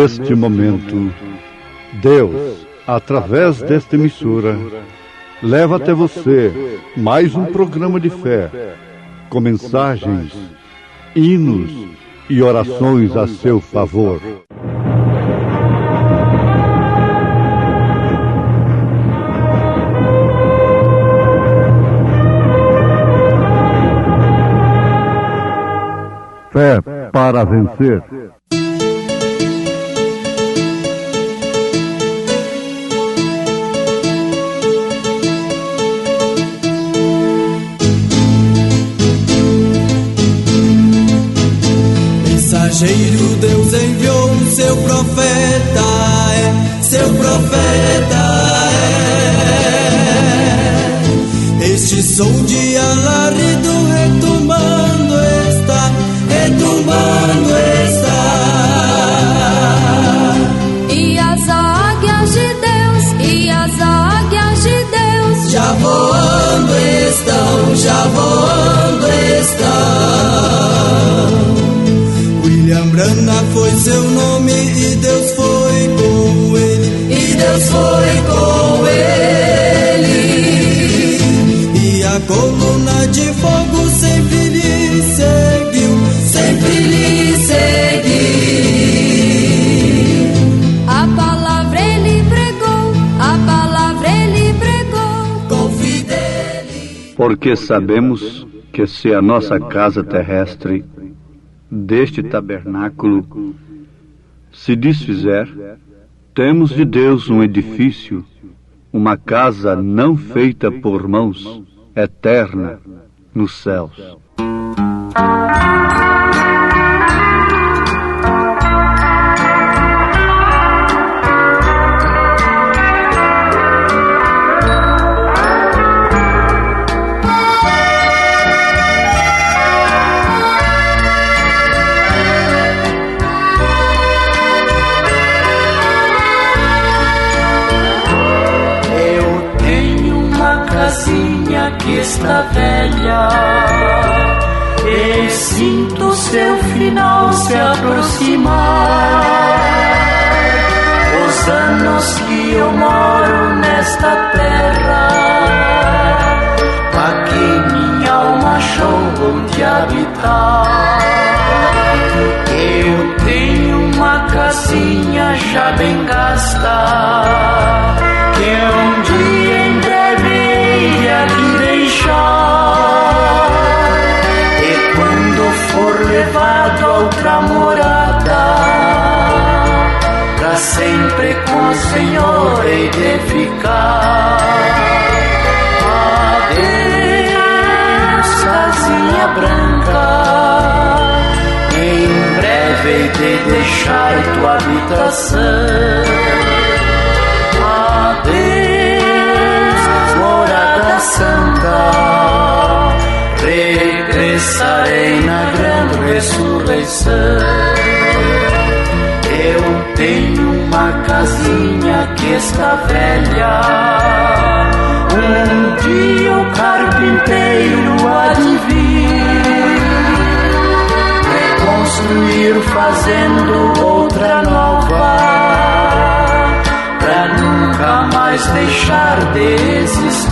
neste momento, Deus, através desta emissora, leva até você mais um programa de fé, com mensagens, hinos e orações a seu favor. Fé para vencer. Mensageiro, Deus enviou o seu profeta, seu profeta é. Este som de alarido retumbando está, retumbando está. E as águias de Deus, e as águias de Deus já voando estão, já voando estão. William Branham foi seu nome e Deus foi com ele, e Deus foi com ele. E a coluna de fogo sempre lhe seguiu, sempre lhe seguiu. A palavra ele pregou, a palavra ele pregou, com fidelidade. Porque sabemos que se a nossa casa terrestre deste tabernáculo se desfizer, temos de Deus um edifício, uma casa não feita por mãos, eterna nos céus. Que está velha, e sinto seu final se aproximar. Os anos que eu moro nesta terra, aqui minha alma achou onde habitar. Eu tenho uma casinha já bem gasta, que um dia em breve aqui deixar. E quando for levado a outra morada, pra sempre com o Senhor hei de ficar. Adeus, casinha branca, em breve hei de deixar tua habitação. Santa, regressarei na grande ressurreição. Eu tenho uma casinha que está velha, um dia o carpinteiro há de vir reconstruir fazendo outra nova, pra nunca mais deixar de existir.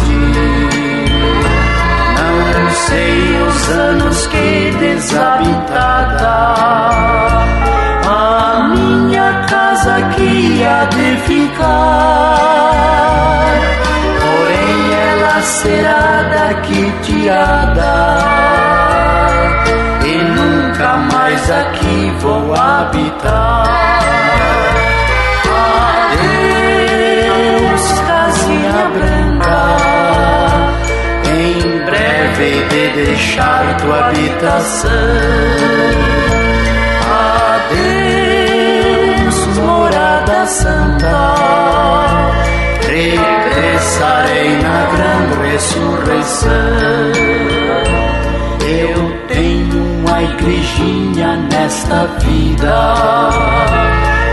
Não sei os anos que desabitada a minha casa aqui há de ficar, porém ela será daqui tirada e nunca mais aqui vou habitar. Casinha branca, em breve hei de deixar tua habitação. Adeus, morada santa, regressarei na grande ressurreição. Eu tenho uma igrejinha nesta vida,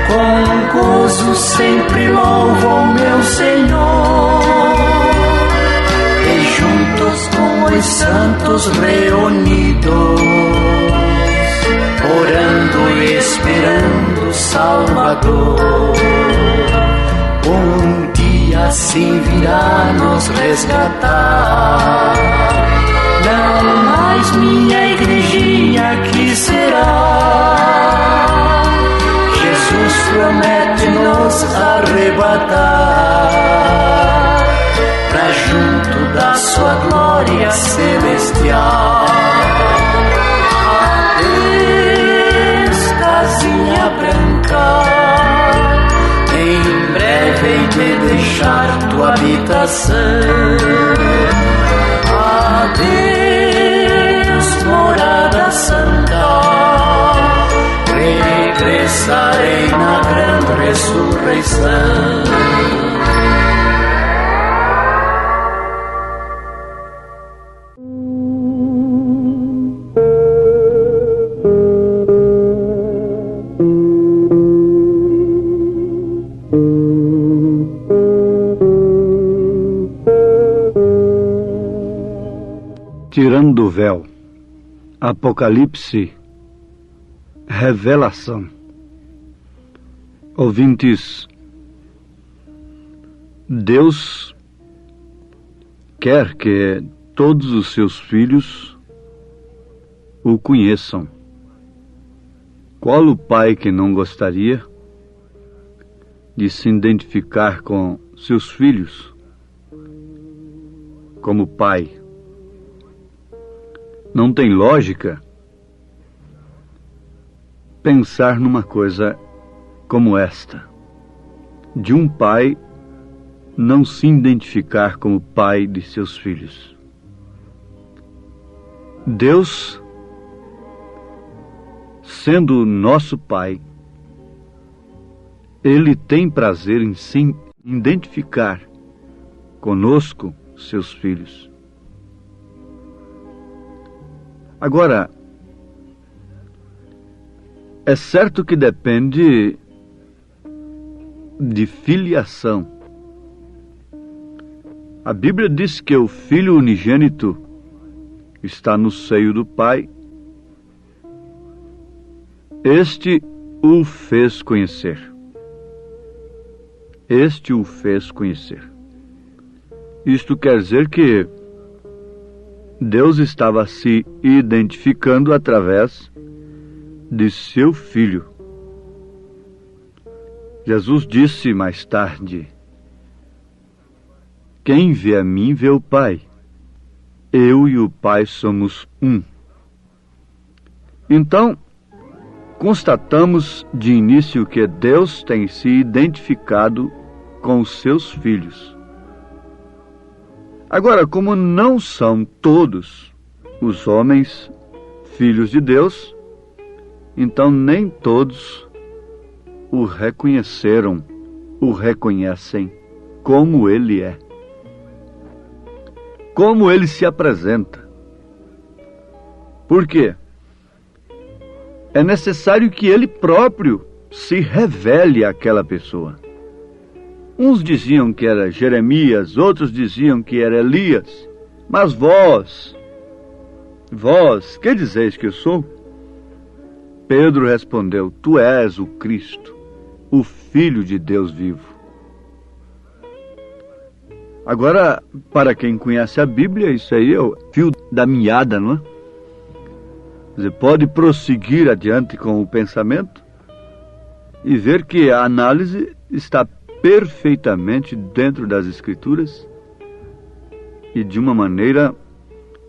com gozo sempre louvo ao meu Senhor, e juntos com os santos reunidos, orando e esperando Salvador. Um dia assim virá nos resgatar. Não mais minha igrejinha aqui será. Jesus promete nos arrebatar pra junto da sua glória celestial. Adeus, casinha branca, em breve hei de deixar tua habitação. Adeus, morada santa, regressarei na grande ressurreição. Tirando o véu, Apocalipse, revelação. Ouvintes, Deus quer que todos os seus filhos o conheçam. Qual o pai que não gostaria de se identificar com seus filhos como pai? Não tem lógica pensar numa coisa como esta, de um pai não se identificar como pai de seus filhos. Deus, sendo nosso pai, Ele tem prazer em se identificar conosco, seus filhos. Agora, é certo que depende de filiação. A Bíblia diz que o Filho unigênito está no seio do Pai. Este o fez conhecer. Este o fez conhecer. Isto quer dizer que Deus estava se identificando através de seu Filho. Jesus disse mais tarde: quem vê a mim vê o Pai. Eu e o Pai somos um. Então, constatamos de início que Deus tem se identificado com os seus filhos. Agora, como não são todos os homens filhos de Deus, então nem todos o reconheceram, o reconhecem como ele é, como ele se apresenta. Por quê? É necessário que ele próprio se revele àquela pessoa. Uns diziam que era Jeremias, outros diziam que era Elias. Mas vós, que dizeis que eu sou? Pedro respondeu: tu és o Cristo, o Filho de Deus vivo. Agora, para quem conhece a Bíblia, isso aí é o fio da meada, não é? Você pode prosseguir adiante com o pensamento e ver que a análise está perfeitamente dentro das Escrituras e de uma maneira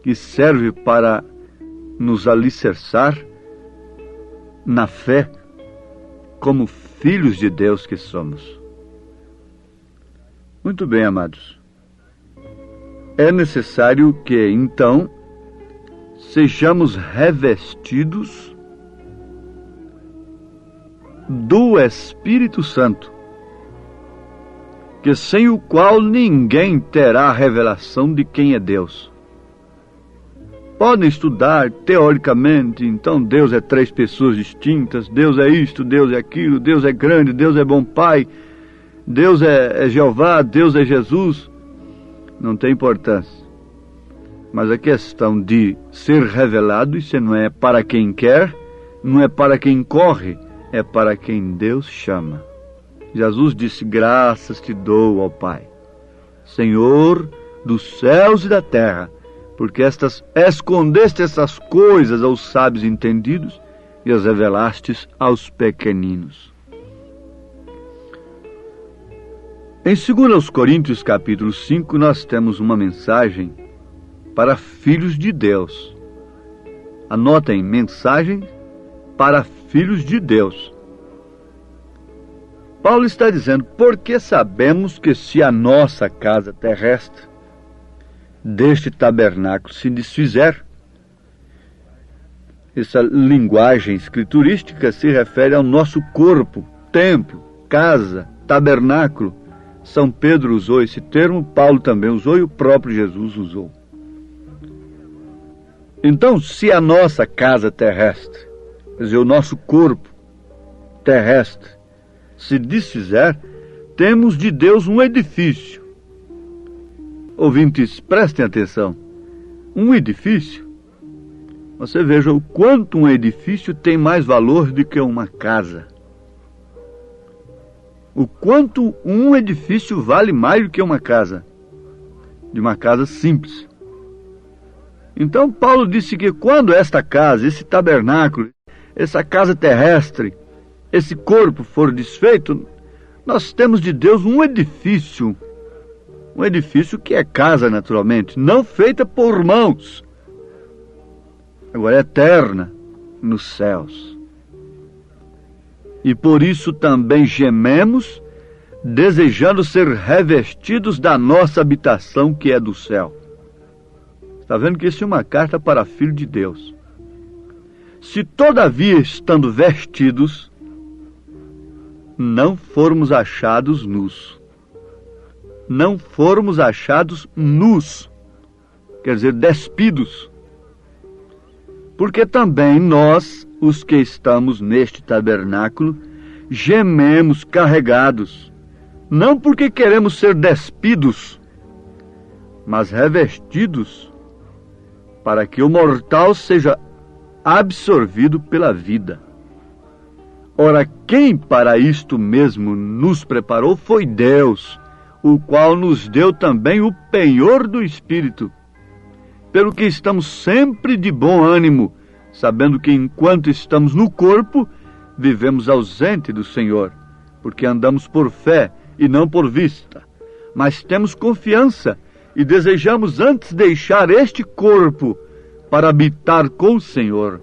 que serve para nos alicerçar na fé como filhos de Deus que somos. Muito bem, amados. É necessário que, então, sejamos revestidos do Espírito Santo, que sem o qual ninguém terá a revelação de quem é Deus. Podem estudar teoricamente, então Deus é 3 pessoas distintas, Deus é isto, Deus é aquilo, Deus é grande, Deus é bom Pai, Deus é Jeová, Deus é Jesus. Não tem importância. Mas a questão de ser revelado, isso não é para quem quer, não é para quem corre, é para quem Deus chama. Jesus disse: graças te dou, ó Pai, Senhor dos céus e da terra, porque escondeste essas coisas aos sábios entendidos e as revelastes aos pequeninos. Em 2 Coríntios capítulo 5, nós temos uma mensagem para filhos de Deus. Anotem, mensagem para filhos de Deus. Paulo está dizendo: porque sabemos que se a nossa casa terrestre deste tabernáculo se desfizer. Essa linguagem escriturística se refere ao nosso corpo, templo, casa, tabernáculo. São Pedro usou esse termo, Paulo também usou e o próprio Jesus usou. Então, se a nossa casa terrestre, quer dizer, o nosso corpo terrestre, se desfizer, temos de Deus um edifício. Ouvintes, prestem atenção. Um edifício, você veja o quanto um edifício tem mais valor do que uma casa. O quanto um edifício vale mais do que uma casa, de uma casa simples. Então Paulo disse que quando esta casa, esse tabernáculo, essa casa terrestre, esse corpo for desfeito, nós temos de Deus um edifício que é casa naturalmente, não feita por mãos, agora é eterna nos céus. E por isso também gememos, desejando ser revestidos da nossa habitação que é do céu. Está vendo que isso é uma carta para filho de Deus. Se todavia, estando vestidos, não formos achados nus. Não formos achados nus, quer dizer, despidos. Porque também nós, os que estamos neste tabernáculo, gememos carregados, não porque queremos ser despidos, mas revestidos, para que o mortal seja absorvido pela vida. Ora, quem para isto mesmo nos preparou foi Deus, o qual nos deu também o penhor do Espírito, pelo que estamos sempre de bom ânimo, sabendo que enquanto estamos no corpo, vivemos ausente do Senhor, porque andamos por fé e não por vista. Mas temos confiança e desejamos antes deixar este corpo para habitar com o Senhor,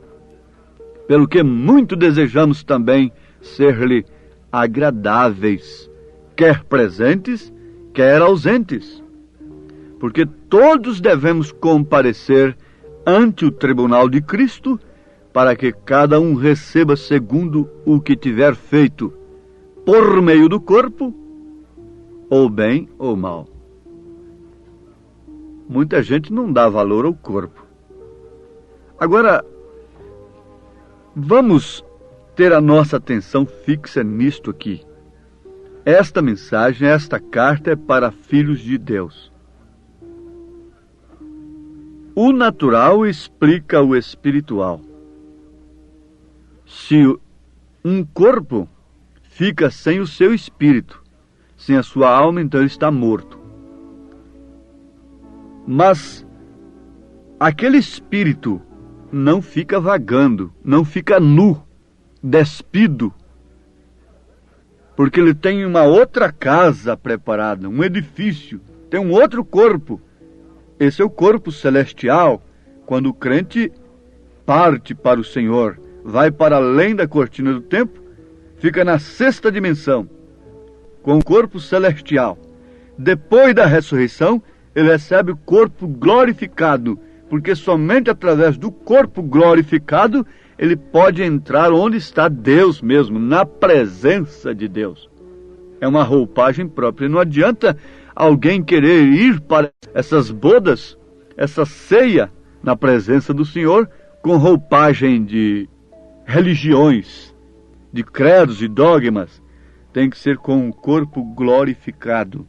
pelo que muito desejamos também ser-lhe agradáveis, quer presentes, quer ausentes, porque todos devemos comparecer ante o tribunal de Cristo, para que cada um receba segundo o que tiver feito, por meio do corpo, ou bem ou mal. Muita gente não dá valor ao corpo. Agora, vamos ter a nossa atenção fixa nisto aqui. Esta mensagem, esta carta é para filhos de Deus. O natural explica o espiritual. Se um corpo fica sem o seu espírito, sem a sua alma, então ele está morto. Mas aquele espírito não fica vagando, não fica nu, despido, porque ele tem uma outra casa preparada, um edifício, tem um outro corpo. Esse é o corpo celestial, quando o crente parte para o Senhor, vai para além da cortina do tempo, fica na sexta dimensão, com o corpo celestial. Depois da ressurreição, ele recebe o corpo glorificado, porque somente através do corpo glorificado ele pode entrar onde está Deus mesmo, na presença de Deus. É uma roupagem própria. Não adianta alguém querer ir para essas bodas, essa ceia na presença do Senhor, com roupagem de religiões, de credos e dogmas. Tem que ser com um corpo glorificado.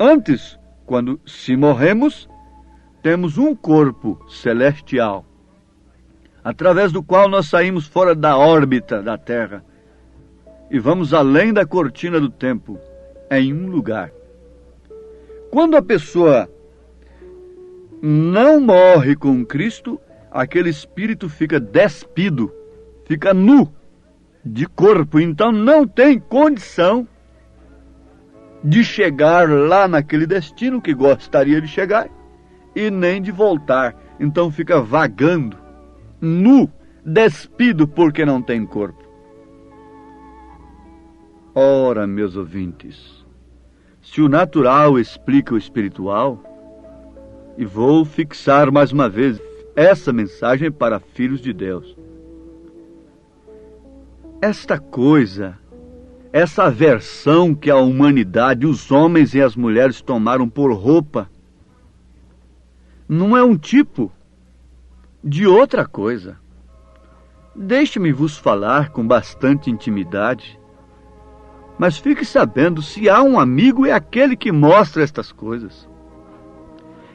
Antes, quando se morremos, temos um corpo celestial, através do qual nós saímos fora da órbita da Terra, e vamos além da cortina do tempo, em um lugar. Quando a pessoa não morre com Cristo, aquele espírito fica despido, fica nu de corpo, então não tem condição de chegar lá naquele destino que gostaria de chegar e nem de voltar. Então fica vagando, nu, despido, porque não tem corpo. Ora, meus ouvintes, se o natural explica o espiritual, e vou fixar mais uma vez essa mensagem para filhos de Deus. Esta coisa, essa aversão que a humanidade, os homens e as mulheres tomaram por roupa, não é um tipo de outra coisa. Deixe-me vos falar com bastante intimidade, mas fique sabendo, se há um amigo, é aquele que mostra estas coisas.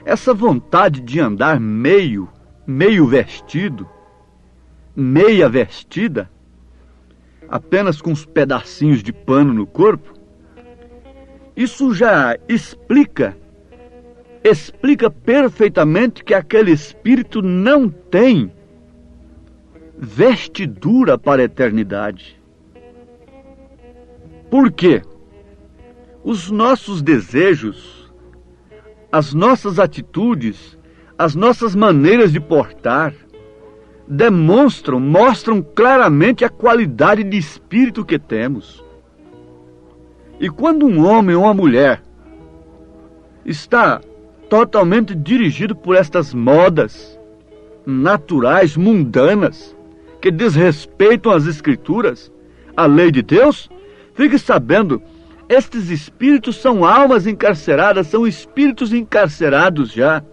Essa vontade de andar meio vestido, meia vestida, apenas com uns pedacinhos de pano no corpo, isso já explica perfeitamente que aquele espírito não tem vestidura para a eternidade. Por quê? Os nossos desejos, as nossas atitudes, as nossas maneiras de portar, mostram claramente a qualidade de espírito que temos. E quando um homem ou uma mulher está totalmente dirigido por estas modas naturais, mundanas, que desrespeitam as Escrituras, a lei de Deus, fique sabendo, estes espíritos são almas encarceradas, são espíritos encarcerados já,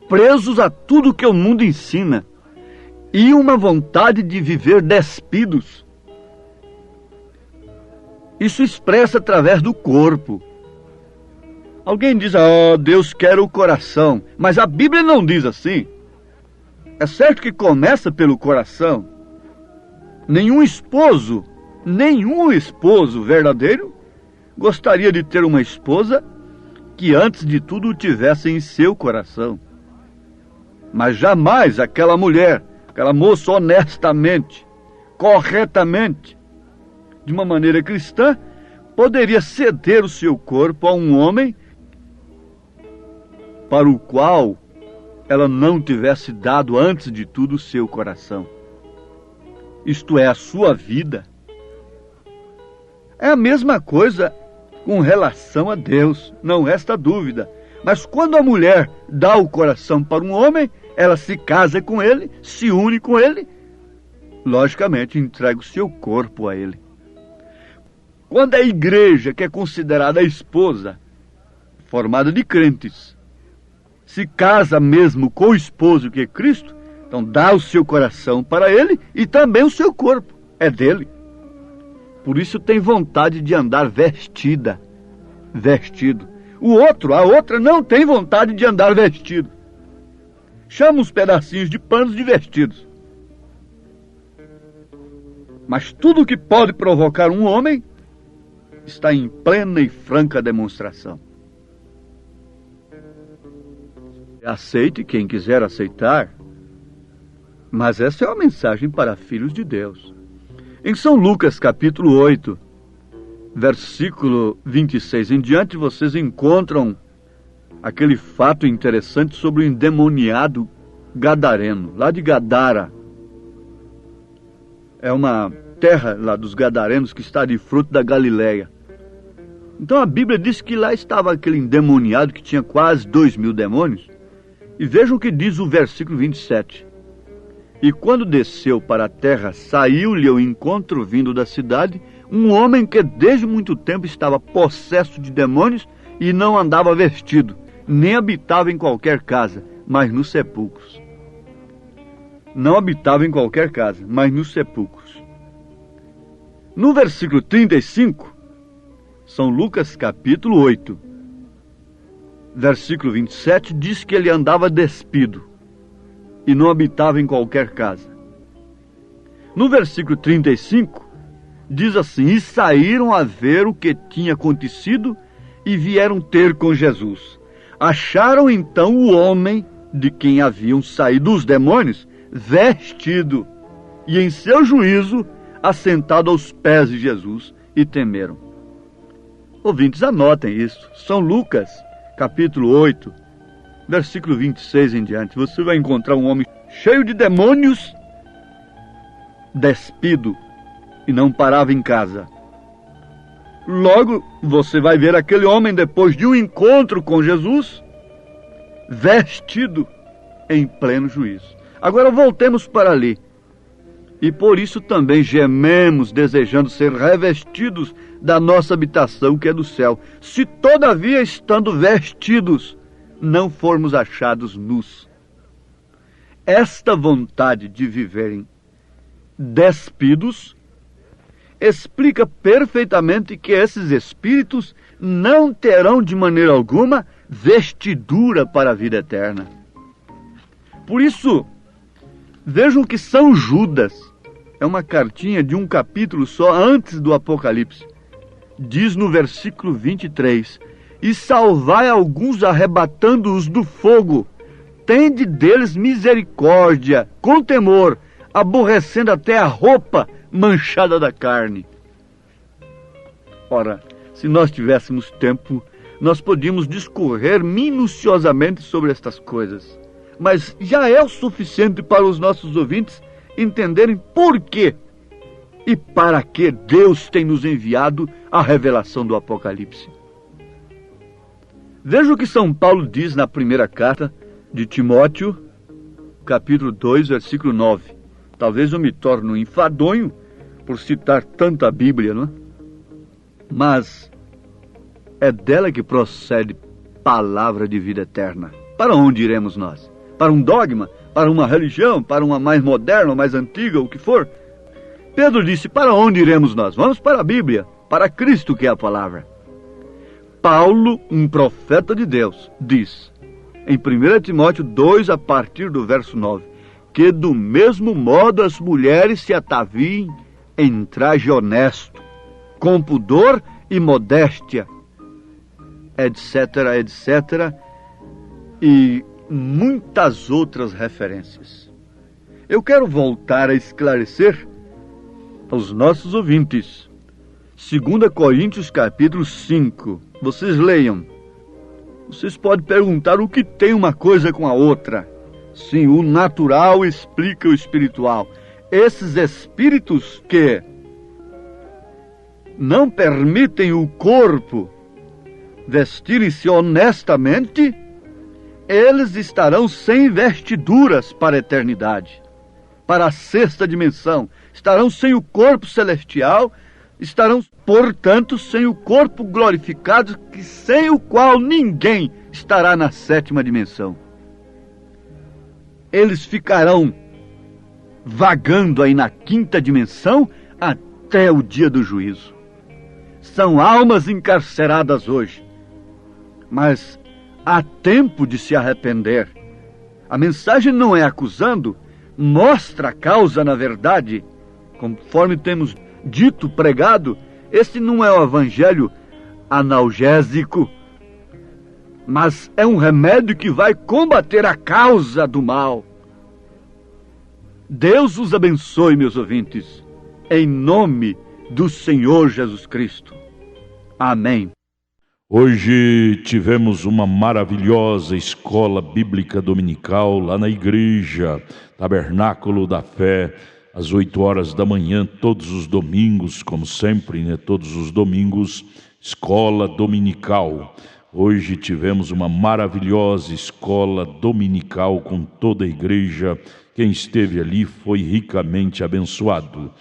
presos a tudo que o mundo ensina, e uma vontade de viver despidos. Isso expressa através do corpo. Alguém diz, Deus quer o coração, mas a Bíblia não diz assim. É certo que começa pelo coração. Nenhum esposo verdadeiro gostaria de ter uma esposa que antes de tudo o tivesse em seu coração. Mas jamais aquela mulher, aquela moça honestamente, corretamente, de uma maneira cristã, poderia ceder o seu corpo a um homem para o qual ela não tivesse dado antes de tudo o seu coração. Isto é, a sua vida. É a mesma coisa com relação a Deus, não resta dúvida. Mas quando a mulher dá o coração para um homem, ela se casa com ele, se une com ele, logicamente entrega o seu corpo a ele. Quando a igreja, que é considerada a esposa, formada de crentes, se casa mesmo com o esposo que é Cristo, então dá o seu coração para ele e também o seu corpo, é dele. Por isso tem vontade de andar vestido. A outra não tem vontade de andar vestido. Chama uns pedacinhos de panos de vestidos. Mas tudo que pode provocar um homem está em plena e franca demonstração. Aceite quem quiser aceitar, mas essa é uma mensagem para filhos de Deus. Em São Lucas, capítulo 8, versículo 26 em diante, vocês encontram aquele fato interessante sobre o endemoniado gadareno, lá de Gadara. É uma terra lá dos gadarenos que está de fruto da Galileia. Então a Bíblia diz que lá estava aquele endemoniado que tinha quase 2.000 demônios. E vejam o que diz o versículo 27. E quando desceu para a terra, saiu-lhe ao encontro vindo da cidade um homem que desde muito tempo estava possesso de demônios e não andava vestido, nem habitava em qualquer casa, mas nos sepulcros. Não habitava em qualquer casa, mas nos sepulcros. No versículo 35, São Lucas capítulo 8, versículo 27, diz que ele andava despido e não habitava em qualquer casa. No versículo 35, diz assim: e saíram a ver o que tinha acontecido e vieram ter com Jesus. Acharam então o homem de quem haviam saído os demônios, vestido, e em seu juízo, assentado aos pés de Jesus, e temeram. Ouvintes, anotem isso. São Lucas, capítulo 8, versículo 26 em diante. Você vai encontrar um homem cheio de demônios, despido, e não parava em casa. Logo, você vai ver aquele homem, depois de um encontro com Jesus, vestido em pleno juízo. Agora voltemos para ali. E por isso também gememos, desejando ser revestidos da nossa habitação que é do céu, se todavia, estando vestidos, não formos achados nus. Esta vontade de viverem despidos explica perfeitamente que esses espíritos não terão de maneira alguma vestidura para a vida eterna. Por isso, vejam que São Judas, é uma cartinha de um capítulo só antes do Apocalipse, diz no versículo 23, e salvai alguns arrebatando-os do fogo, tende deles misericórdia, com temor, aborrecendo até a roupa manchada da carne. Ora, se nós tivéssemos tempo, nós podíamos discorrer minuciosamente sobre estas coisas, mas já é o suficiente para os nossos ouvintes entenderem por quê e para que Deus tem nos enviado a revelação do Apocalipse. Veja o que São Paulo diz na primeira carta de Timóteo, capítulo 2, versículo 9. Talvez eu me torne um enfadonho por citar tanta Bíblia, não é? Mas é dela que procede palavra de vida eterna. Para onde iremos nós? Para um dogma? Para uma religião? Para uma mais moderna, mais antiga, o que for? Pedro disse: para onde iremos nós? Vamos para a Bíblia, para Cristo, que é a palavra. Paulo, um profeta de Deus, diz em 1 Timóteo 2, a partir do verso 9, que do mesmo modo as mulheres se ataviem em traje honesto, com pudor e modéstia, etc, etc, e muitas outras referências. Eu quero voltar a esclarecer aos nossos ouvintes 2 Coríntios capítulo 5. Vocês leiam. Vocês podem perguntar o que tem uma coisa com a outra. Sim, o natural explica o espiritual. Esses espíritos que não permitem o corpo vestirem-se honestamente, eles estarão sem vestiduras para a eternidade, para a sexta dimensão. Estarão sem o corpo celestial, estarão, portanto, sem o corpo glorificado, sem o qual ninguém estará na sétima dimensão. Eles ficarão vagando aí na quinta dimensão até o dia do juízo. São almas encarceradas hoje, mas há tempo de se arrepender. A mensagem não é acusando, mostra a causa na verdade. Conforme temos dito, pregado, esse não é o evangelho analgésico, mas é um remédio que vai combater a causa do mal. Deus os abençoe, meus ouvintes, em nome do Senhor Jesus Cristo. Amém. Hoje tivemos uma maravilhosa escola bíblica dominical lá na igreja Tabernáculo da Fé, às 8 horas da manhã, todos os domingos, como sempre, né? Todos os domingos, escola dominical. Hoje tivemos uma maravilhosa escola dominical com toda a igreja. Quem esteve ali foi ricamente abençoado.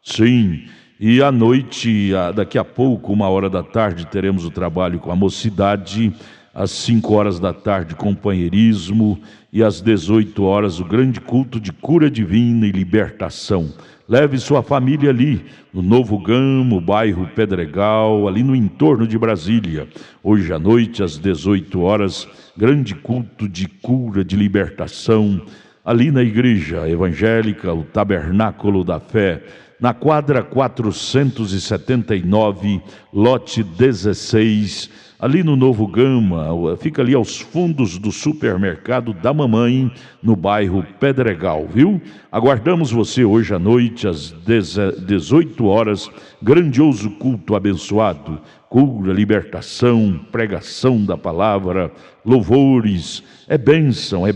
Sim, e à noite, daqui a pouco, 1h da tarde, teremos o trabalho com a mocidade. Às 5 horas da tarde, companheirismo. E às 18 horas, o grande culto de cura divina e libertação. Leve sua família ali, no Novo Gamo, bairro Pedregal, ali no entorno de Brasília. Hoje à noite, às 18 horas, grande culto de cura, de libertação, ali na igreja evangélica, o Tabernáculo da Fé, na quadra 479, lote 16, ali no Novo Gama, fica ali aos fundos do supermercado da mamãe, no bairro Pedregal, viu? Aguardamos você hoje à noite, às 18 horas, grandioso culto abençoado, cura, libertação, pregação da palavra, louvores. É bênção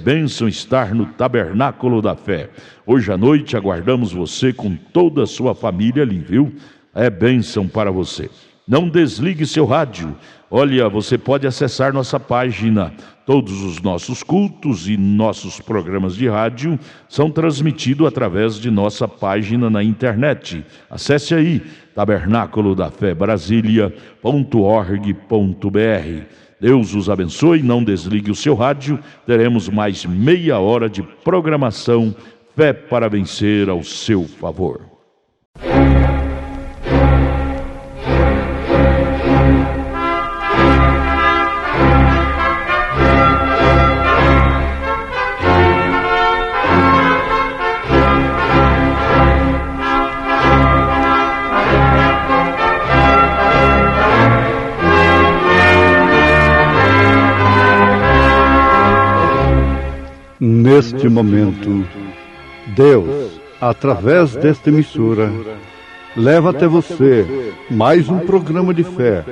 estar no Tabernáculo da Fé. Hoje à noite aguardamos você com toda a sua família ali, viu? É bênção para você. Não desligue seu rádio. Olha, você pode acessar nossa página. Todos os nossos cultos e nossos programas de rádio são transmitidos através de nossa página na internet. Acesse aí, tabernaculodafebrasilia.org.br. Deus os abençoe, não desligue o seu rádio. Teremos mais meia hora de programação. Fé para vencer ao seu favor. Neste momento, Deus, através desta emissora, leva até você mais um programa de fé,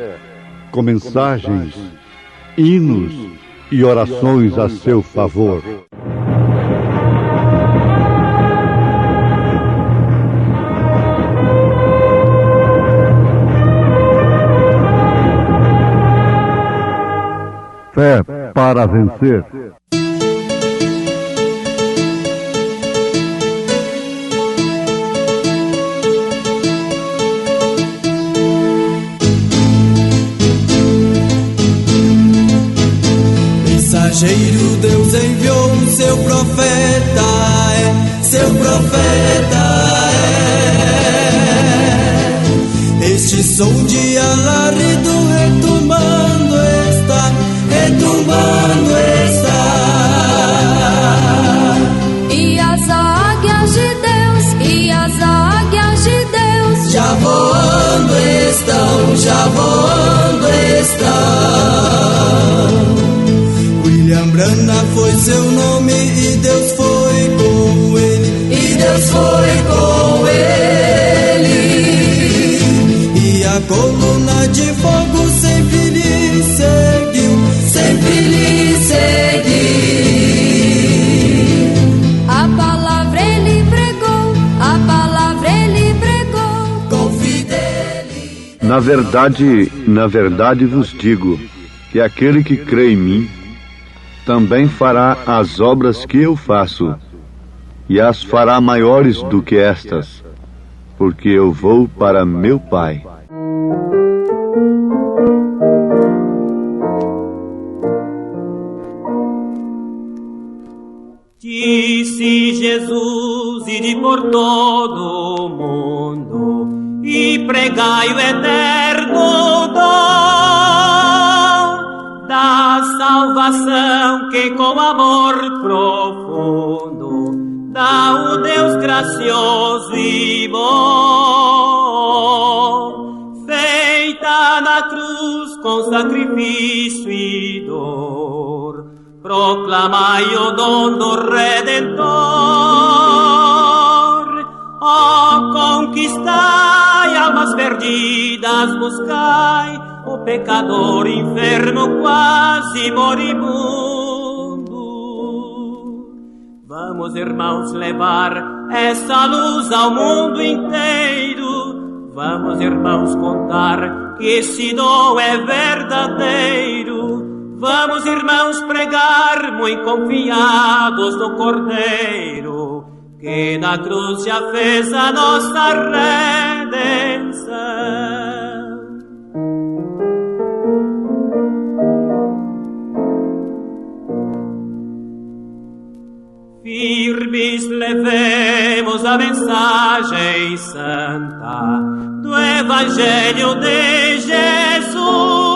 com mensagens, hinos e orações a seu favor. Fé para vencer. Mensageiro Deus enviou o seu profeta, seu profeta Este som de alarido retumbando está, E as águias de Deus, e as águias de Deus já voando estão. William Branham foi seu nome e Deus foi com ele, E a coluna de fogo sempre lhe seguiu, A palavra ele pregou com fidelidade. Na verdade vos digo que aquele que crê em mim também fará as obras que eu faço, e as fará maiores do que estas, porque eu vou para meu Pai. Disse Jesus, ide por todo o mundo e pregai o eterno dom da salvação que com amor profundo dá o Deus gracioso e bom, feita na cruz com sacrifício e dor. Proclamai o dom do Redentor, conquistai almas perdidas, buscai o pecador enfermo quase moribundo. Vamos, irmãos, levar essa luz ao mundo inteiro. Vamos, irmãos, contar que esse dom é verdadeiro. Vamos, irmãos, pregar muito confiados no Cordeiro, que na cruz já fez a nossa redenção. Firmes levemos a mensagem santa do Evangelho de Jesus.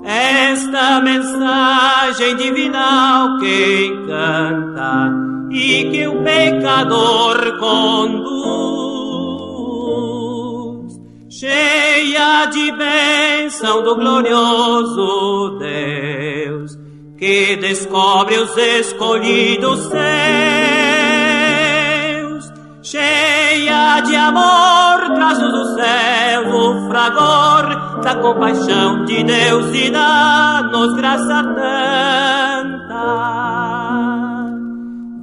Esta mensagem divinal que encanta e que o pecador conduz. cheia de bênção do glorioso Deus, que descobre os escolhidos seus. Cheia de amor, traz-nos do céu o fragor da compaixão de Deus e dá-nos graça tanta.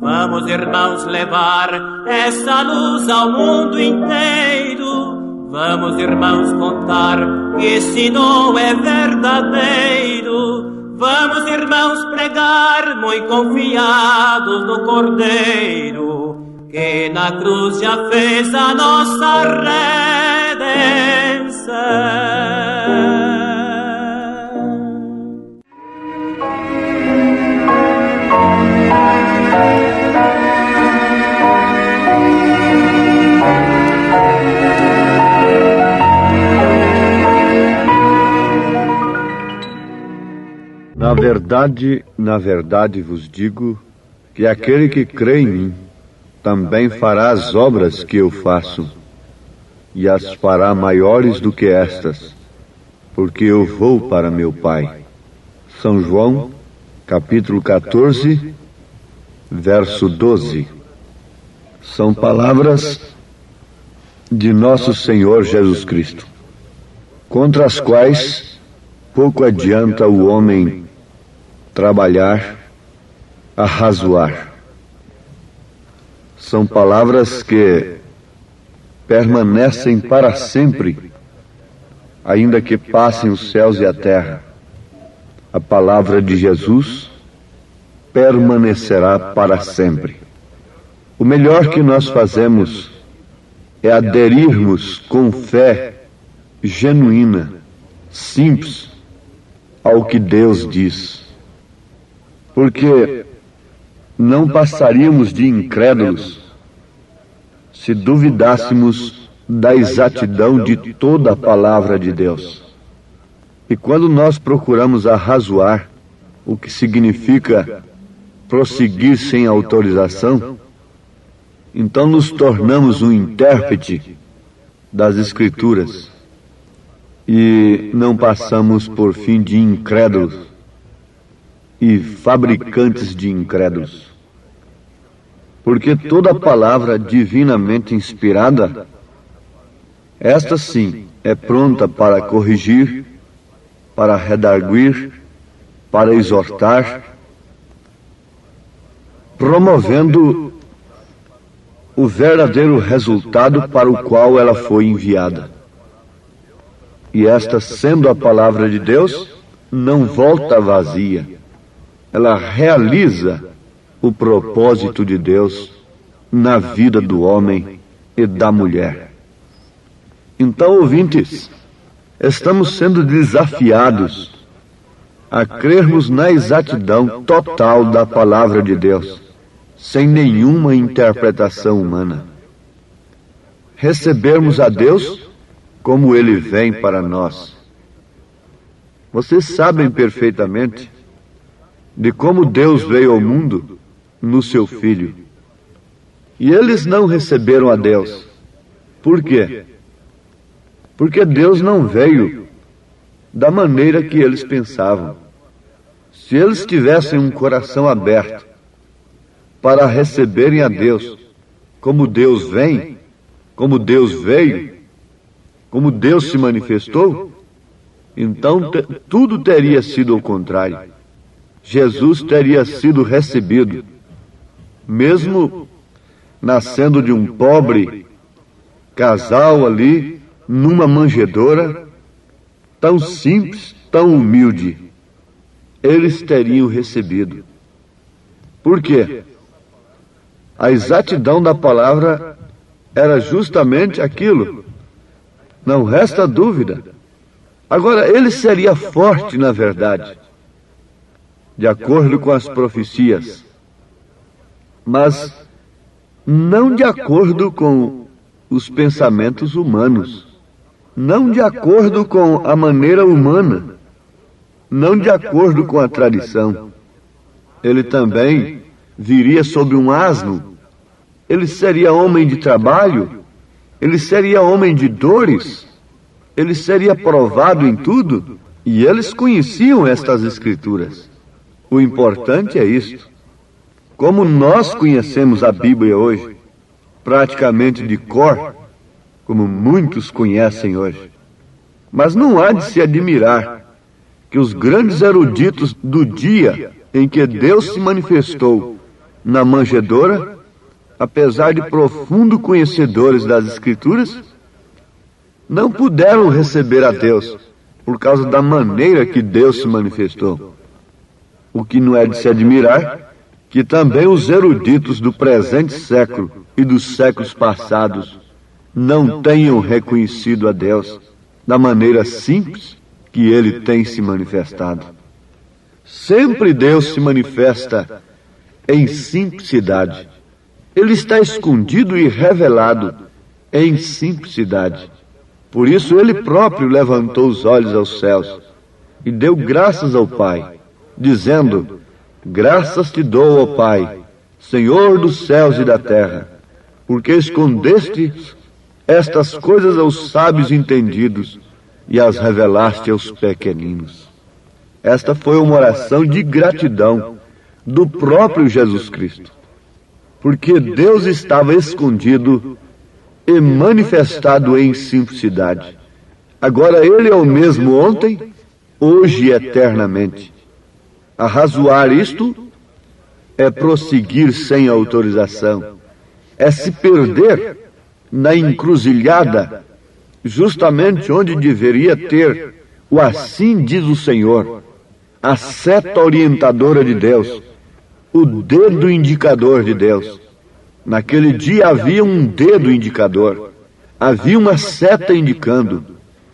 Vamos, irmãos, levar essa luz ao mundo inteiro. Vamos, irmãos, contar que esse dom é verdadeiro. Vamos, irmãos, pregar muito confiados no Cordeiro, que na cruz já fez a nossa redenção. Na verdade vos digo que aquele que crê em mim também fará as obras que eu faço, e as fará maiores do que estas, porque eu vou para meu Pai. São João, capítulo 14, verso 12. São palavras de nosso Senhor Jesus Cristo, contra as quais pouco adianta o homem trabalhar, arrazoar. São palavras que permanecem para sempre, ainda que passem os céus e a terra. A palavra de Jesus permanecerá para sempre. O melhor que nós fazemos é aderirmos com fé genuína, simples, ao que Deus diz. Porque não passaríamos de incrédulos se duvidássemos da exatidão de toda a palavra de Deus. E quando nós procuramos arrazoar, o que significa prosseguir sem autorização, então nos tornamos um intérprete das Escrituras e não passamos por fim de incrédulos e fabricantes de incrédulos. Porque toda palavra divinamente inspirada, esta sim é pronta para corrigir, para redarguir, para exortar, promovendo o verdadeiro resultado para o qual ela foi enviada. E esta, sendo a palavra de Deus, não volta vazia. Ela realiza o propósito de Deus na vida do homem e da mulher. Então, ouvintes, estamos sendo desafiados a crermos na exatidão total da palavra de Deus, sem nenhuma interpretação humana. Recebermos a Deus como Ele vem para nós. Vocês sabem perfeitamente de como Deus veio ao mundo no seu Filho. E eles não receberam a Deus. Por quê? Porque Deus não veio da maneira que eles pensavam. Se eles tivessem um coração aberto para receberem a Deus como Deus vem, como Deus veio, como Deus se manifestou, então tudo teria sido ao contrário. Jesus teria sido recebido, mesmo nascendo de um pobre casal ali, numa manjedoura, tão simples, tão humilde, eles teriam recebido. Por quê? A exatidão da palavra era justamente aquilo. Não resta dúvida. Agora, ele seria forte na verdade, de acordo com as profecias, mas não de acordo com os pensamentos humanos, não de acordo com a maneira humana, não de acordo com a tradição. Ele também viria sobre um asno, ele seria homem de trabalho, ele seria homem de dores, ele seria provado em tudo, e eles conheciam estas Escrituras. O importante é isto. Como nós conhecemos a Bíblia hoje, praticamente de cor, como muitos conhecem hoje. Mas não há de se admirar que os grandes eruditos do dia em que Deus se manifestou na manjedoura, apesar de profundo conhecedores das Escrituras, não puderam receber a Deus por causa da maneira que Deus se manifestou. O que não é de se admirar que também os eruditos do presente século e dos séculos passados não tenham reconhecido a Deus da maneira simples que Ele tem se manifestado. Sempre Deus se manifesta em simplicidade. Ele está escondido e revelado em simplicidade. Por isso Ele próprio levantou os olhos aos céus e deu graças ao Pai, dizendo: graças te dou, ó Pai, Senhor dos céus e da terra, porque escondeste estas coisas aos sábios entendidos e as revelaste aos pequeninos. Esta foi uma oração de gratidão do próprio Jesus Cristo, porque Deus estava escondido e manifestado em simplicidade. Agora Ele é o mesmo ontem, hoje e eternamente. Arrazoar isto é prosseguir sem autorização, é se perder na encruzilhada, justamente onde deveria ter o assim diz o Senhor, a seta orientadora de Deus, o dedo indicador de Deus. Naquele dia havia um dedo indicador, havia uma seta indicando,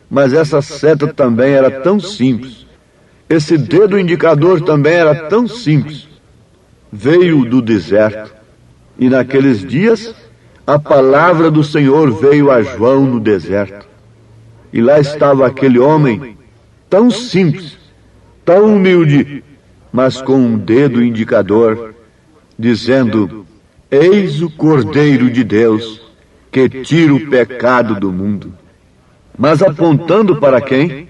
mas essa seta também era tão simples. Esse dedo indicador também era tão simples. Veio do deserto, e naqueles dias a palavra do Senhor veio a João no deserto. E lá estava aquele homem tão simples, tão humilde, mas com um dedo indicador, dizendo: eis o Cordeiro de Deus, que tira o pecado do mundo. Mas apontando para quem?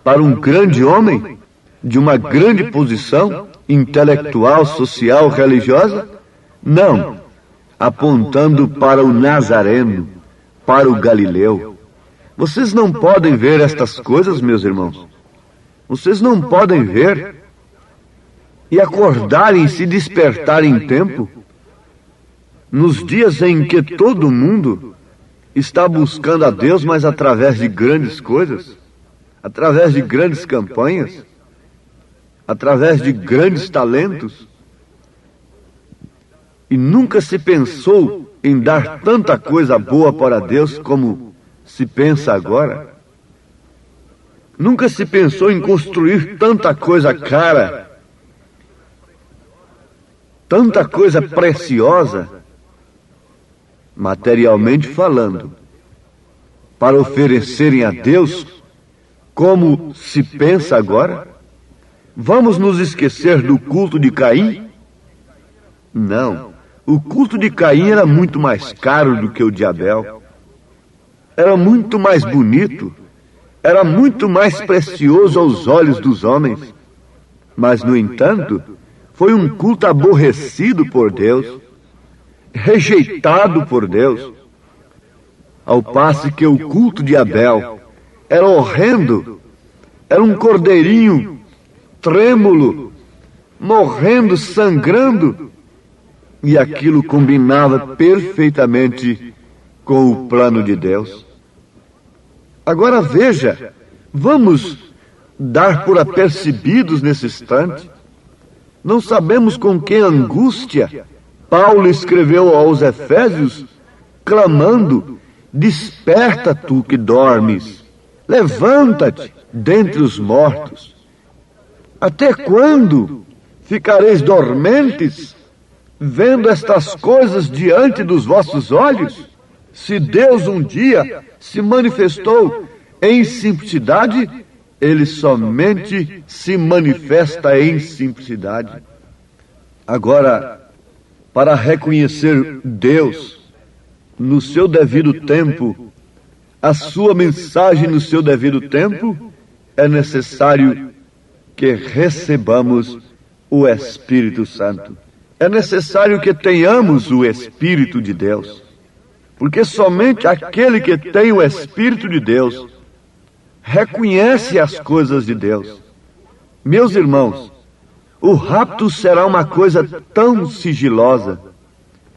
Para um grande homem, de uma grande posição intelectual, social, religiosa? Não, apontando para o Nazareno, para o Galileu. Vocês não podem ver estas coisas, meus irmãos? Vocês não podem ver e acordarem e se despertarem em tempo? Nos dias em que todo mundo está buscando a Deus, mas através de grandes coisas, através de grandes campanhas, através de grandes talentos, e nunca se pensou em dar tanta coisa boa para Deus como se pensa agora. Nunca se pensou em construir tanta coisa cara, tanta coisa preciosa, materialmente falando, para oferecerem a Deus como se pensa agora? Vamos nos esquecer do culto de Caim? Não. O culto de Caim era muito mais caro do que o de Abel. Era muito mais bonito. Era muito mais precioso aos olhos dos homens. Mas, no entanto, foi um culto aborrecido por Deus, rejeitado por Deus. Ao passo que o culto de Abel era horrendo. Era um cordeirinho trêmulo, morrendo, sangrando, e aquilo combinava perfeitamente com o plano de Deus. Agora veja, vamos dar por apercebidos nesse instante. Não sabemos com que angústia Paulo escreveu aos Efésios, clamando: desperta tu que dormes, levanta-te dentre os mortos. Até quando ficareis dormentes, vendo estas coisas diante dos vossos olhos? Se Deus um dia se manifestou em simplicidade, Ele somente se manifesta em simplicidade. Agora, para reconhecer Deus no seu devido tempo, a sua mensagem no seu devido tempo, é necessário que recebamos o Espírito Santo. É necessário que tenhamos o Espírito de Deus, porque somente aquele que tem o Espírito de Deus reconhece as coisas de Deus. Meus irmãos, o rapto será uma coisa tão sigilosa,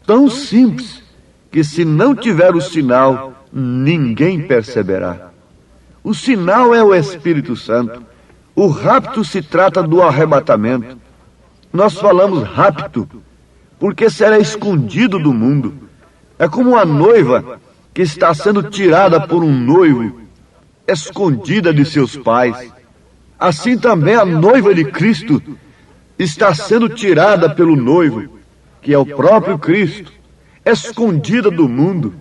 tão simples, que se não tiver o sinal, ninguém perceberá. O sinal é o Espírito Santo. O rapto se trata do arrebatamento. Nós falamos rapto porque será escondido do mundo. É como uma noiva que está sendo tirada por um noivo, escondida de seus pais. Assim também a noiva de Cristo está sendo tirada pelo noivo, que é o próprio Cristo, escondida do mundo,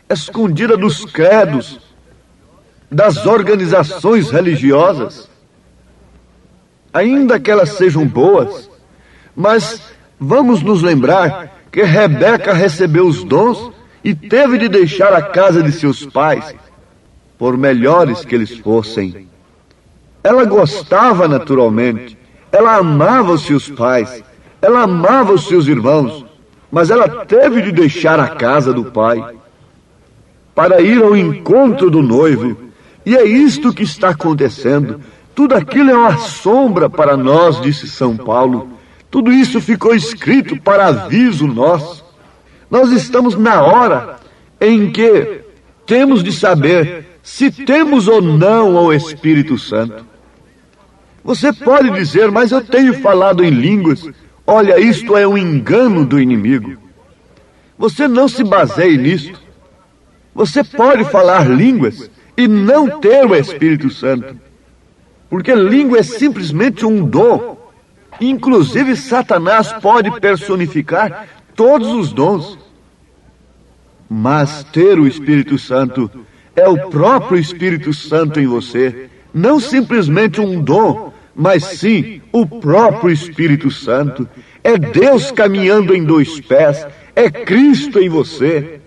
escondida dos credos, das organizações religiosas, ainda que elas sejam boas. Mas vamos nos lembrar que Rebeca recebeu os dons e teve de deixar a casa de seus pais, por melhores que eles fossem. Ela gostava naturalmente, ela amava os seus pais, ela amava os seus irmãos, mas ela teve de deixar a casa do pai para ir ao encontro do noivo. E é isto que está acontecendo. Tudo aquilo é uma sombra para nós, disse São Paulo. Tudo isso ficou escrito para aviso nosso. Nós estamos na hora em que temos de saber se temos ou não o Espírito Santo. Você pode dizer, mas eu tenho falado em línguas. Olha, isto é um engano do inimigo. Você não se baseie nisto. Você pode falar línguas e não ter o Espírito Santo, porque língua é simplesmente um dom. Inclusive Satanás pode personificar todos os dons. Mas ter o Espírito Santo é o próprio Espírito Santo em você, não simplesmente um dom, mas sim o próprio Espírito Santo. É Deus caminhando em dois pés, é Cristo em você,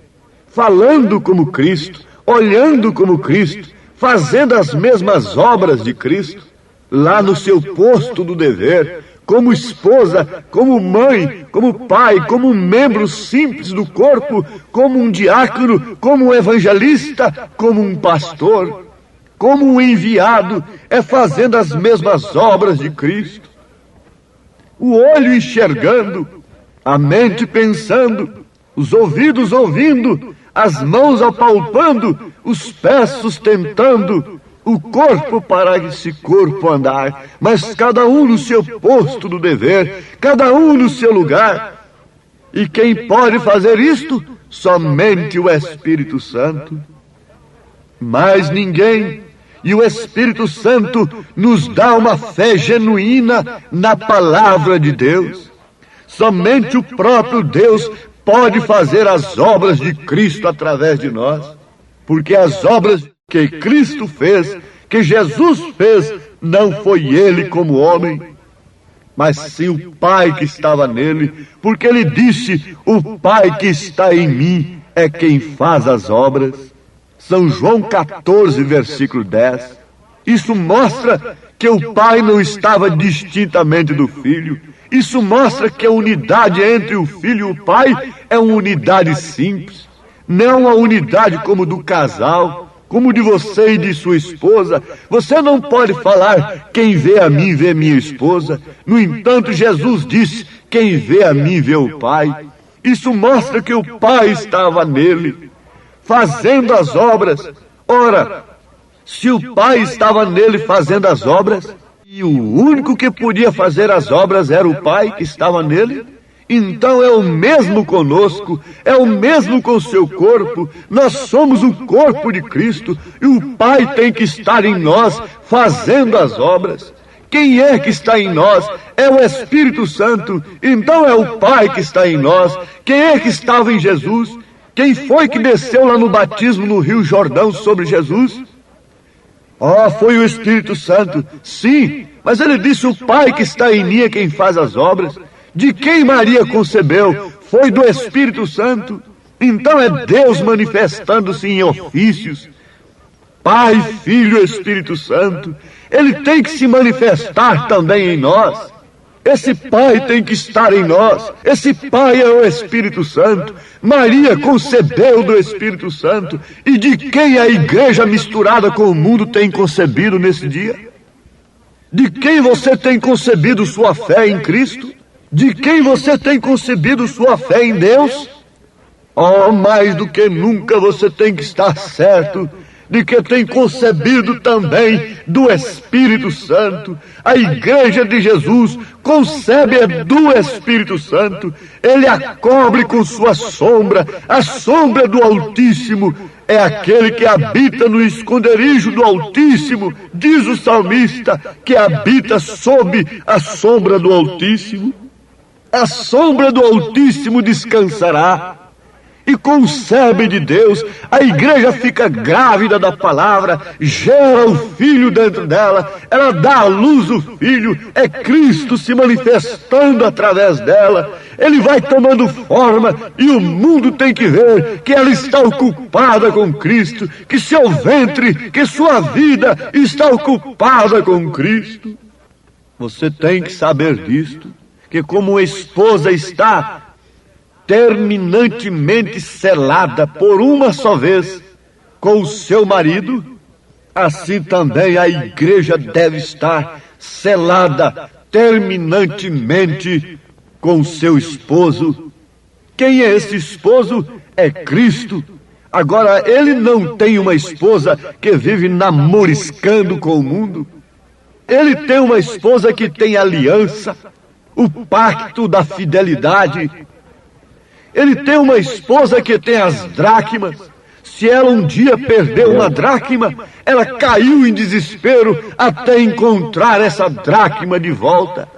falando como Cristo, olhando como Cristo, fazendo as mesmas obras de Cristo, lá no seu posto do dever, como esposa, como mãe, como pai, como um membro simples do corpo, como um diácono, como um evangelista, como um pastor, como um enviado, é fazendo as mesmas obras de Cristo. O olho enxergando, a mente pensando, os ouvidos ouvindo, as mãos apalpando, os pés sustentando, o corpo para esse corpo andar, mas cada um no seu posto do dever, cada um no seu lugar. E quem pode fazer isto? Somente o Espírito Santo. Mais ninguém. E o Espírito Santo nos dá uma fé genuína na palavra de Deus. Somente o próprio Deus pode fazer as obras de Cristo através de nós, porque as obras que Cristo fez, que Jesus fez, não foi ele como homem, mas sim o Pai que estava nele, porque ele disse: o Pai que está em mim é quem faz as obras. São João 14, versículo 10. Isso mostra que o Pai não estava distintamente do Filho. Isso mostra que a unidade entre o Filho e o Pai é uma unidade simples, não a unidade como do casal, como de você e de sua esposa. Você não pode falar: quem vê a mim vê minha esposa. No entanto, Jesus disse: quem vê a mim vê o Pai. Isso mostra que o Pai estava nele, fazendo as obras. Ora, se o Pai estava nele fazendo as obras, e o único que podia fazer as obras era o Pai que estava nele, então é o mesmo conosco, é o mesmo com o seu corpo. Nós somos o corpo de Cristo e o Pai tem que estar em nós fazendo as obras. Quem é que está em nós? É o Espírito Santo, então é o Pai que está em nós. Quem é que estava em Jesus? Quem foi que desceu lá no batismo no Rio Jordão sobre Jesus? Foi o Espírito Santo. Sim, mas ele disse: o Pai que está em mim é quem faz as obras. De quem Maria concebeu? Foi do Espírito Santo. Então é Deus manifestando-se em ofícios, Pai, Filho e Espírito Santo, ele tem que se manifestar também em nós. Esse Pai tem que estar em nós. Esse Pai é o Espírito Santo. Maria concebeu do Espírito Santo. E de quem a igreja misturada com o mundo tem concebido nesse dia? De quem você tem concebido sua fé em Cristo? De quem você tem concebido sua fé em Deus? Oh, mais do que nunca você tem que estar certo de que tem concebido também do Espírito Santo. A igreja de Jesus concebe do Espírito Santo. Ele a cobre com sua sombra. A sombra do Altíssimo é aquele que habita no esconderijo do Altíssimo, diz o salmista, que habita sob a sombra do Altíssimo. A sombra do Altíssimo descansará. E concebe de Deus, a igreja fica grávida da palavra, gera o Filho dentro dela, ela dá à luz o Filho, é Cristo se manifestando através dela, ele vai tomando forma e o mundo tem que ver que ela está ocupada com Cristo, que seu ventre, que sua vida está ocupada com Cristo. Você tem que saber disto, que como a esposa está terminantemente selada por uma só vez com o seu marido, assim também a igreja deve estar selada terminantemente com o seu esposo. Quem é esse esposo? É Cristo. Agora, ele não tem uma esposa que vive namoriscando com o mundo. Ele tem uma esposa que tem aliança, o pacto da fidelidade. Ele tem uma esposa que tem as dracmas. Se ela um dia perdeu uma dracma, ela caiu em desespero até encontrar essa dracma de volta.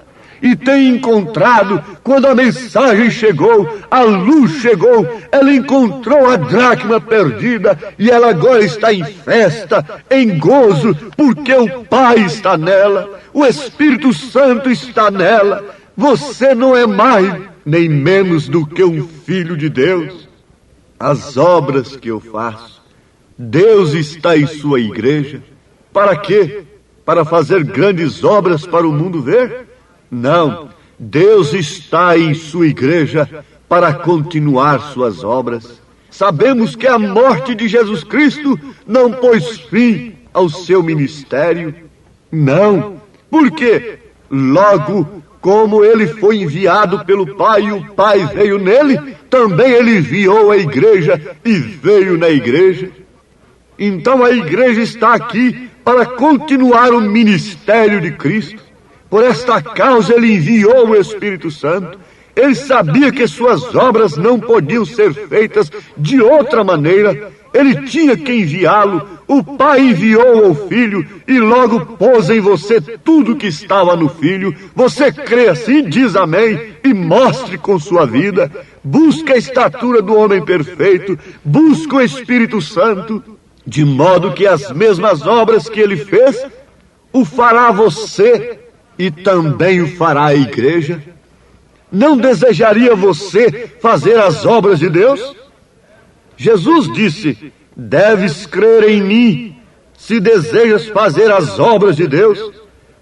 E tem encontrado, quando a mensagem chegou, a luz chegou, ela encontrou a dracma perdida e ela agora está em festa, em gozo, porque o Pai está nela, o Espírito Santo está nela. Você não é mais nem menos do que um filho de Deus. As obras que eu faço, Deus está em sua igreja. Para quê? Para fazer grandes obras para o mundo ver? Não, Deus está em sua igreja para continuar suas obras. Sabemos que a morte de Jesus Cristo não pôs fim ao seu ministério. Não, por quê? Logo, como ele foi enviado pelo Pai e o Pai veio nele, também ele enviou a igreja e veio na igreja. Então a igreja está aqui para continuar o ministério de Cristo. Por esta causa ele enviou o Espírito Santo. Ele sabia que suas obras não podiam ser feitas de outra maneira. Ele tinha que enviá-lo. O Pai enviou ao Filho e logo pôs em você tudo que estava no Filho. Você crê assim, diz amém, e mostre com sua vida. Busque a estatura do homem perfeito. Busque o Espírito Santo, de modo que as mesmas obras que ele fez, o fará você e também o fará a igreja. Não desejaria você fazer as obras de Deus? Jesus disse: deves crer em mim se desejas fazer as obras de Deus.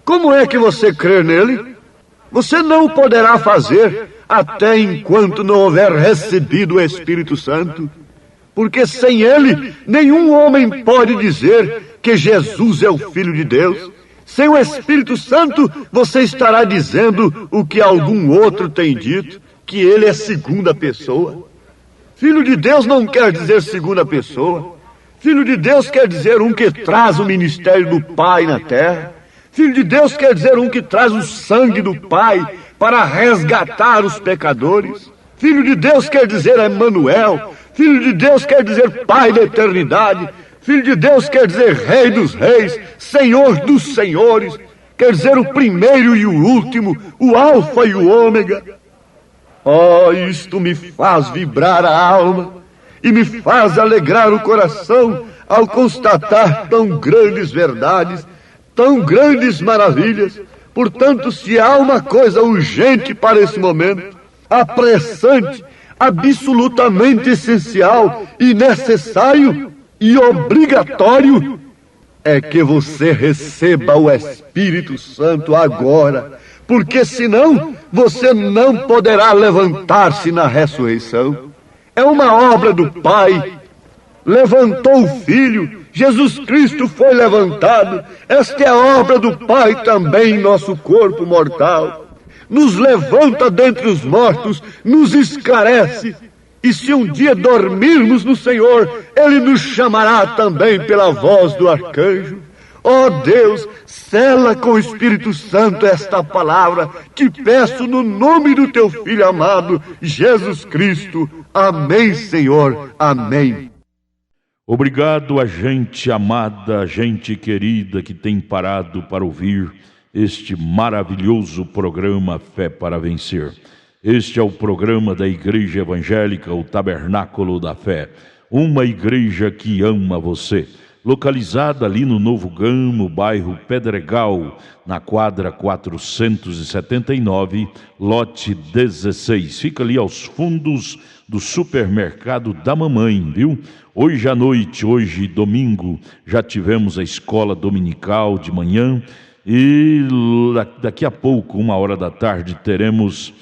Como é que você crê nele? Você não poderá fazer até enquanto não houver recebido o Espírito Santo, porque sem ele nenhum homem pode dizer que Jesus é o Filho de Deus. Sem o Espírito Santo você estará dizendo o que algum outro tem dito, que ele é segunda pessoa. Filho de Deus não quer dizer segunda pessoa. Filho de Deus quer dizer um que traz o ministério do Pai na terra. Filho de Deus quer dizer um que traz o sangue do Pai para resgatar os pecadores. Filho de Deus quer dizer Emanuel. Filho de Deus quer dizer Pai da eternidade. Filho de Deus quer dizer Rei dos reis, Senhor dos senhores. Quer dizer o primeiro e o último, o Alfa e o Ômega. Oh, isto me faz vibrar a alma e me faz alegrar o coração ao constatar tão grandes verdades, tão grandes maravilhas. Portanto, se há uma coisa urgente para esse momento, apressante, absolutamente essencial e necessário e obrigatório, é que você receba o Espírito Santo agora, porque senão você não poderá levantar-se na ressurreição. É uma obra do Pai. Levantou o Filho, Jesus Cristo foi levantado. Esta é a obra do Pai também em nosso corpo mortal. Nos levanta dentre os mortos, nos esclarece. E se um dia dormirmos no Senhor, Ele nos chamará também pela voz do arcanjo. Ó Deus, sela com o Espírito Santo esta palavra, te peço no nome do teu Filho amado, Jesus Cristo. Amém, Senhor. Amém. Obrigado a gente amada, a gente querida que tem parado para ouvir este maravilhoso programa Fé para Vencer. Este é o programa da Igreja Evangélica, o Tabernáculo da Fé, uma igreja que ama você, localizada ali no Novo Gamo, bairro Pedregal, na quadra 479, lote 16. Fica ali aos fundos do supermercado da mamãe, viu? Hoje à noite, hoje domingo, já tivemos a escola dominical de manhã e daqui a pouco, 1h da tarde, teremos,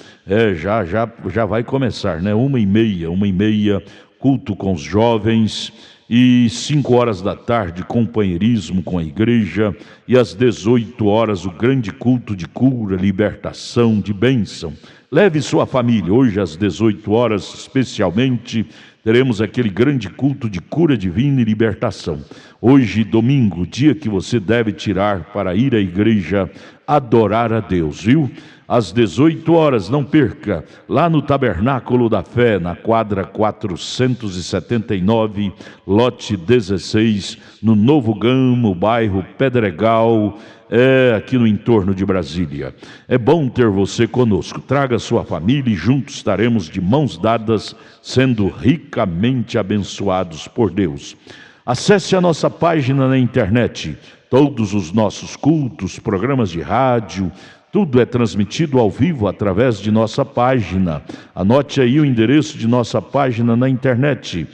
já vai começar, né? 1h30, culto com os jovens, e 5h da tarde, companheirismo com a igreja, e às 18h, o grande culto de cura, libertação, de bênção. Leve sua família, hoje às 18h, especialmente, teremos aquele grande culto de cura divina e libertação. Hoje, domingo, dia que você deve tirar para ir à igreja adorar a Deus, viu? Às 18h, não perca, lá no Tabernáculo da Fé, na quadra 479, lote 16, no Novo Gamo, bairro Pedregal, aqui no entorno de Brasília. É bom ter você conosco. Traga sua família e juntos estaremos de mãos dadas, sendo ricamente abençoados por Deus. Acesse a nossa página na internet. Todos os nossos cultos, programas de rádio, tudo é transmitido ao vivo através de nossa página. Anote aí o endereço de nossa página na internet: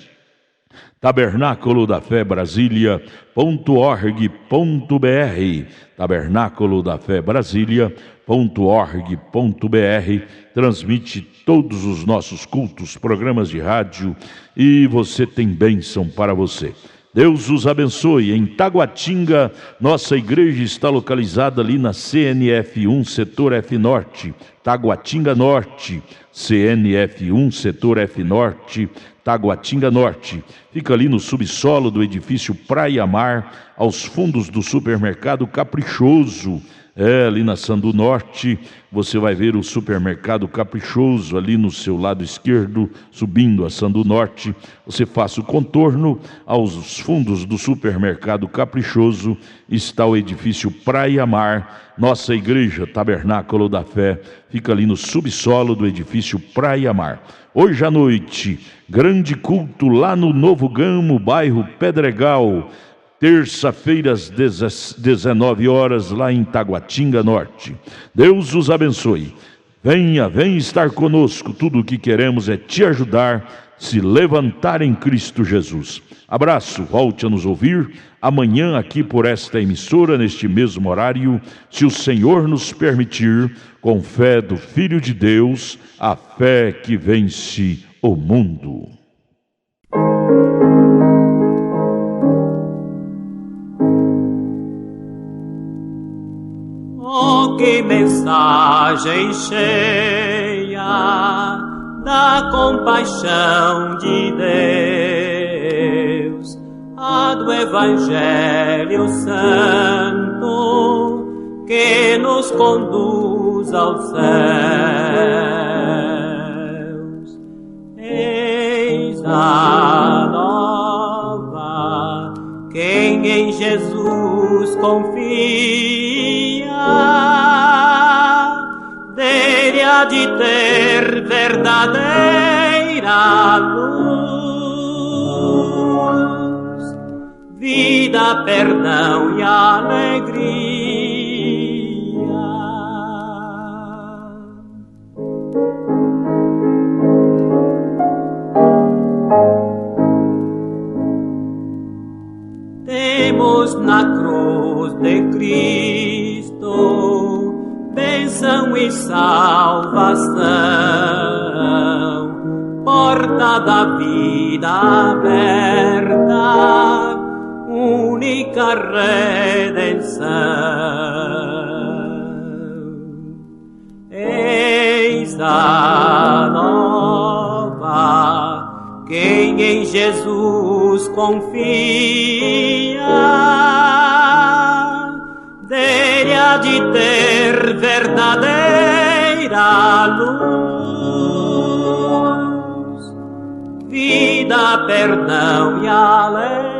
Tabernáculo da Fé Brasília.org.br, Tabernáculo da Fé Brasília.org.br. Transmite todos os nossos cultos, programas de rádio, e você tem bênção para você. Deus os abençoe. Em Taguatinga, nossa igreja está localizada ali na CNF1, setor F Norte, Taguatinga Norte, CNF1, setor F Norte, Taguatinga Norte. Fica ali no subsolo do edifício Praia Mar, aos fundos do supermercado Caprichoso. Ali na Sandu Norte, você vai ver o supermercado Caprichoso ali no seu lado esquerdo, subindo a Sandu Norte. Você faça o contorno, aos fundos do supermercado Caprichoso está o edifício Praia Mar. Nossa igreja Tabernáculo da Fé fica ali no subsolo do edifício Praia Mar. Hoje à noite, grande culto lá no Novo Gamo, bairro Pedregal. Terça-feira às 19h, lá em Taguatinga Norte. Deus os abençoe. Venha estar conosco. Tudo o que queremos é te ajudar, se levantar em Cristo Jesus. Abraço, volte a nos ouvir amanhã aqui por esta emissora, neste mesmo horário, se o Senhor nos permitir, com fé do Filho de Deus, a fé que vence o mundo. Oh, que mensagem cheia da compaixão de Deus, a do Evangelho Santo que nos conduz aos céus. Eis a nova quem em Jesus confia, dele há de ter verdadeira luz, vida, perdão e alegria. Temos na cruz perdão e salvação, porta da vida aberta, única redenção. Eis a nova, quem em Jesus confia, dele há de ter verdadeira luz, vida, perdão e alegria.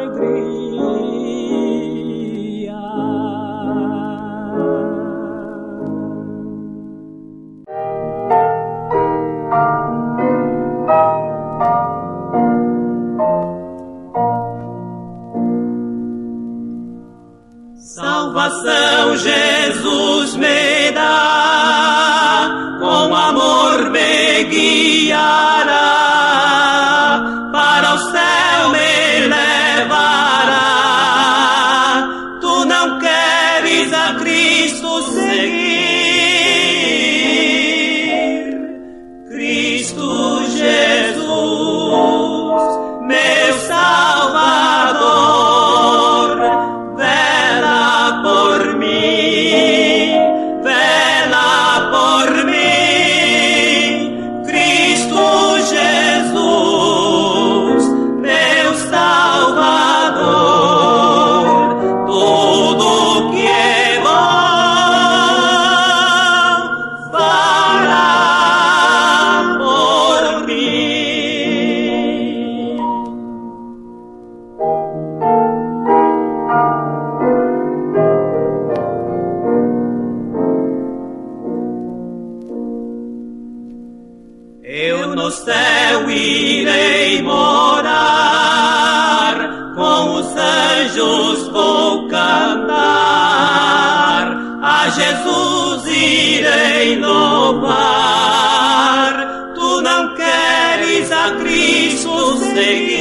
Salvação Jesus me dá, com amor me guiará, para o céu me levará. Tu não queres a Cristo seguir, Cristo Jesus, meu Salvador, por mim, vela por mim, Cristo Jesus, meu Salvador, tudo que é bom fará por mim. Eu no céu irei morar, com os anjos vou cantar, a Jesus irei louvar. Tu não queres a Cristo seguir,